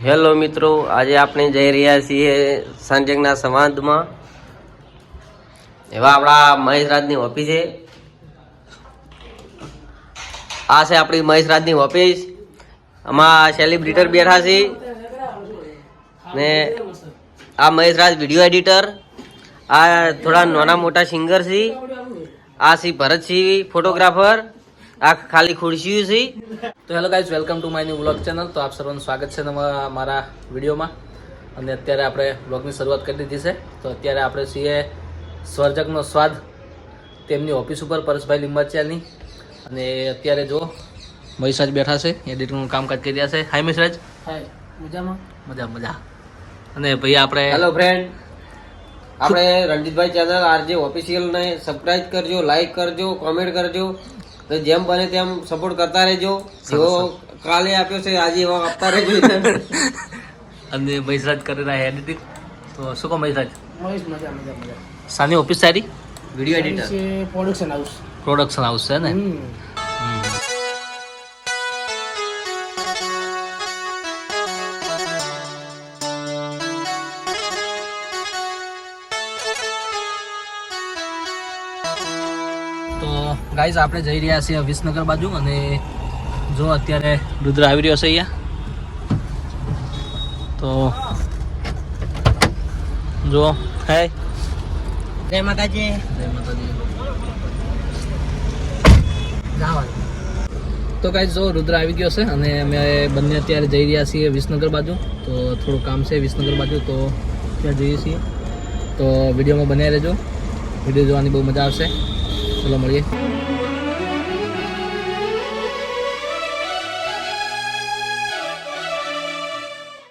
Hello મિત્રો, આજે આપણે જઈ રહ્યા છીએ સાંજના સંવાદમાં. એવા આપણા મહેશરાજની ઓફિસ છે. આ છે આપણી મહેશરાજની ઓફિસ. આમાં સેલિબ્રિટર બેઠા છે ને આ મહેશરાજ વિડીયો એડિટર. આ થોડા નાના મોટા સિંગર છે. આ છે ભરતસિંહ ફોટોગ્રાફર. આ ખાલી ખુરશીઓ છે. તો hello guys, welcome to my new vlog channel. તો આપ સર્વનું સ્વાગત છે મારા વિડીયોમાં. અને અત્યારે આપણે વ્લોગની શરૂઆત કરી દીધી છે. તો અત્યારે આપણે છીએ સ્વર્જકનો સ્વાદ તેમની ઓફિસ ઉપર, પરેશભાઈ લિંબાચિયાની. અને અત્યારે જો મહેશરાજ બેઠા છે, એડિટિંગનું કામકાજ કરી રહ્યા છે. હાય મહેશરાજ. હાય, મજામાં? મજા. અને ભાઈ આપણે હેલો ફ્રેન્ડ, આપણે રણજીતભાઈ ચેનલ આરજે ઓફિશિયલને સબસ્ક્રાઇબ કરજો, લાઈક કરજો, કોમેન્ટ કરજો. તો જેમ બને તેમ સપોર્ટ કરતા રહેજો. જેવો કાલે આપ્યો છે આજે એવો આપતા રહેજો. અને મહેશરાજ કરી રહ્યા એડિટિંગ. તો શું કહો મહેશરાજ? મજા. સાની ઓફિસ સારી video editor. Production house. Production house છે ને. તો ગાઈઝ, આપણે જઈ રહ્યા છીએ વિસનગર બાજુ. અને જો અત્યારે રુદ્ર આવી રહ્યો છે અહીંયા. તો જો હે જય માતાજી. તો ગાઈઝ, જો રુદ્ર આવી ગયો છે અને અમે બંને અત્યારે જઈ રહ્યા છીએ વિસનગર બાજુ. તો થોડું કામ છે વિસનગર બાજુ, તો ત્યાં જઈએ છીએ. તો વિડીયોમાં બનાવી રહેજો. વિડીયો જોવાની બહુ મજા આવશે. ચલો મળીએ.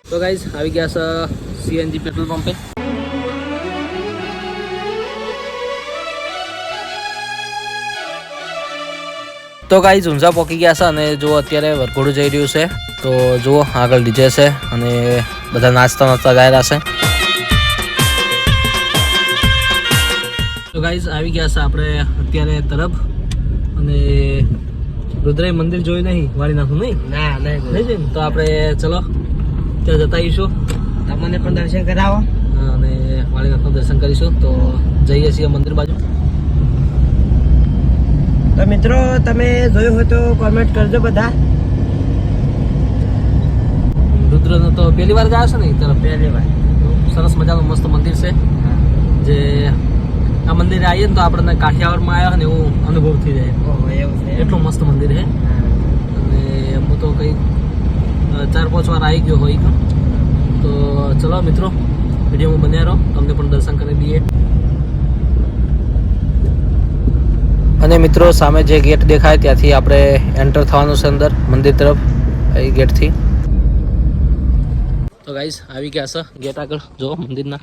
તો ગાઈઝ, આવી ગયા છે સીએનજી પેટ્રોલ પંપે. તો ગાઈઝ, ઊંઝા પહોંચી ગયા છે અને જો અત્યારે વરઘોડું જઈ રહ્યું છે. તો જુઓ આગળ ડીજે છે અને બધા નાચતા ગાઈ રહ્યા છે. તો ગાઈઝ, આવી ગયા છે આપણે અત્યારે તરફ. અને રુદ્રય મંદિર જોયું નહીં, વાળીનાથનું નહીં જોયું. તો આપણે ચલો ત્યાં જતા આવીશું. તમને પણ દર્શન કરાવો. અને વાળીનાથનું દર્શન કરીશું. તો જઈએ છીએ મંદિર બાજુ. તો મિત્રો, તમે જોયું હોય તો કોમેન્ટ કરજો બધા. રુદ્રનો તો પહેલી વાર જાય છે ને તરફ. પહેલી વાર. સરસ મજાનું મસ્ત મંદિર છે. જે આ મંદિરે આવીએ ને તો આપણને કાઠિયાવાડમાં આવ્યા ને એવું અનુભવ થઈ જાય. એવું છે. એટલું મસ્ત મંદિર છે. અને હું તો કંઈક 4-5 વાર આવી ગયો હોય. તો ચલો મિત્રો, વિડીયોમાં બન્યા રહો, તમને પણ દર્શન કરી દઈએ. અને મિત્રો, સામે જે ગેટ દેખાય ત્યાંથી આપણે એન્ટર થવાનું છે અંદર મંદિર તરફ, એ ગેટથી. તો ગાઈઝ, આવી ગયા છે ગેટ આગળ જો મંદિરના.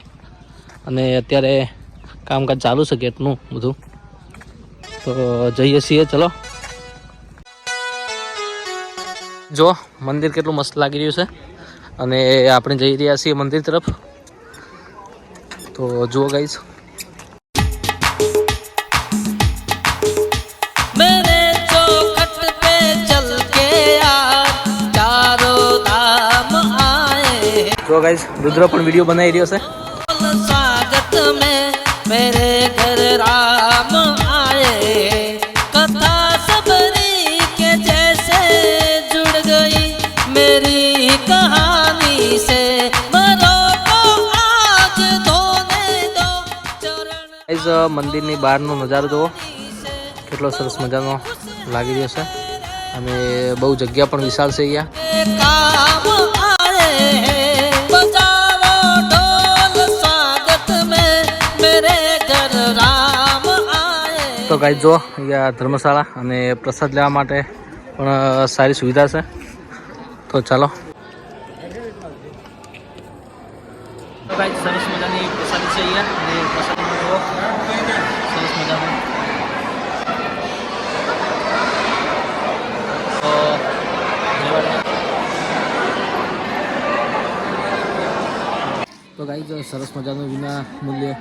અને અત્યારે કામકાજ ચાલુ છે ગેટનું બધું. તો જઈએ છીએ, ચલો. જો મંદિર કેટલું મસ્ત લાગી રહ્યું છે. અને આપણે જઈ રહ્યા છીએ મંદિર તરફ. તો જુઓ ગાઈઝ. જો ગાઈઝ, રુદ્ર પણ વિડીયો બનાવી રહ્યો છે. स्वागत में मेरे घर राम आए, कथा सबरी के जैसे जुड़ गई मेरी कहानी से, मरो को आज धोने दो चरण. ગાઈઝ, મંદિરની બહારનો નજારો જુઓ, કેટલો સરસ મજાનો લાગી રહ્યો છે. અને બહુ જગ્યા પણ વિશાળ છે અહીંયા. काम आए बजाओ ढोल स्वागत में मेरे घर राम आए. તો ગાઈઝ, જો અહીંયા ધર્મશાળા અને પ્રસાદ લેવા માટે પણ સારી સુવિધા છે. તો ચાલો. તો ગાઈઝ, સરસ મજાની પ્રસાદી છે અહીંયા. અને પ્રસાદમાં જુઓ સરસ મજાનું. તો ગાઈઝ, સરસ મજાનું વિના મૂલ્યે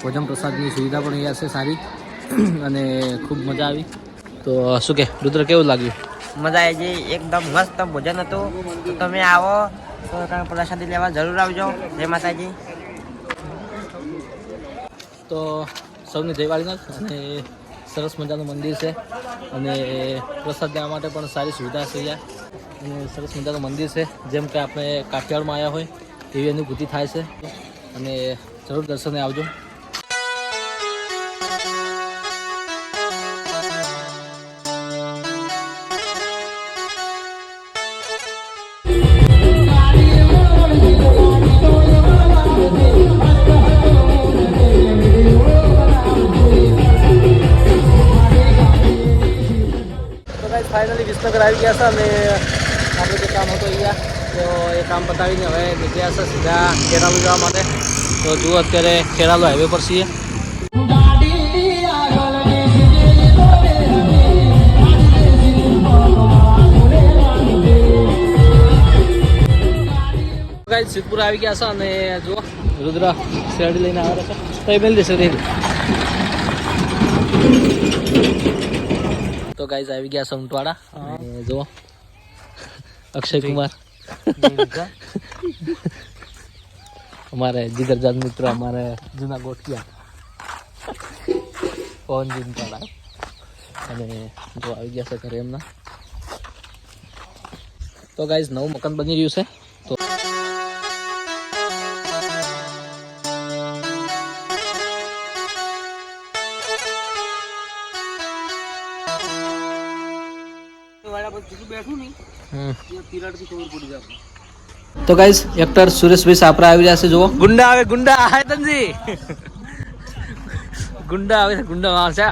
ભોજન પ્રસાદની સુવિધા પણ અહીંયા છે સારી. અને ખૂબ મજા આવી. તો શું કે રુદ્ર, કેવું લાગ્યું? મજા આવી ગઈ. એકદમ મસ્ત ભોજન હતું. તો તમે આવો, તો તમે પ્રસાદી લેવા જરૂર આવજો. જય માતાજી. તો સૌની જય વાળીનાથ. અને સરસ મજાનું મંદિર છે અને પ્રસાદ લેવા માટે પણ સારી સુવિધા છે અહીંયા. અને સરસ મજાનું મંદિર છે, જેમ કે આપણે કાઠિયાવાડમાં આવ્યા હોય એવી અનુભૂતિ થાય છે. અને જરૂર દર્શને આવજો. ફાઇનલી વિસનગર આવી ગયા છે અને આપણે જે કામ હતું અહીંયા તો એ કામ પતાવીને હવે નીકળ્યા છે સીધા ખેરાલુ જવા માટે. તો જુઓ અત્યારે ખેરાલુ હાઈવે પર છીએ. ગાઈસ સિદ્ધપુર આવી ગયા છે અને જુઓ રુદ્ર શેરડી લઈને આવ્યા છે. તો એ મેળ દેશે તો ગાઈઝ આવી ગયા છે ઊંટવાડા. અને જુઓ અક્ષય કુમાર અમારે જીગરજાન મિત્ર, અમારે જૂના ગોઠિયા પવનજી ઊંટવાડા. અને જો આવી ગયા છે ઘરે એમના. તો ગાઈઝ નવું મકાન બની રહ્યું છે. તો તો ગાઈસ એક્ટર સુરેશભાઈ સાપરા આવી રહ્યા છે. જુઓ ગુંડા આવે, ગુંડા આવે તનજી, ગુંડા આવે, ગુંડા મારશે.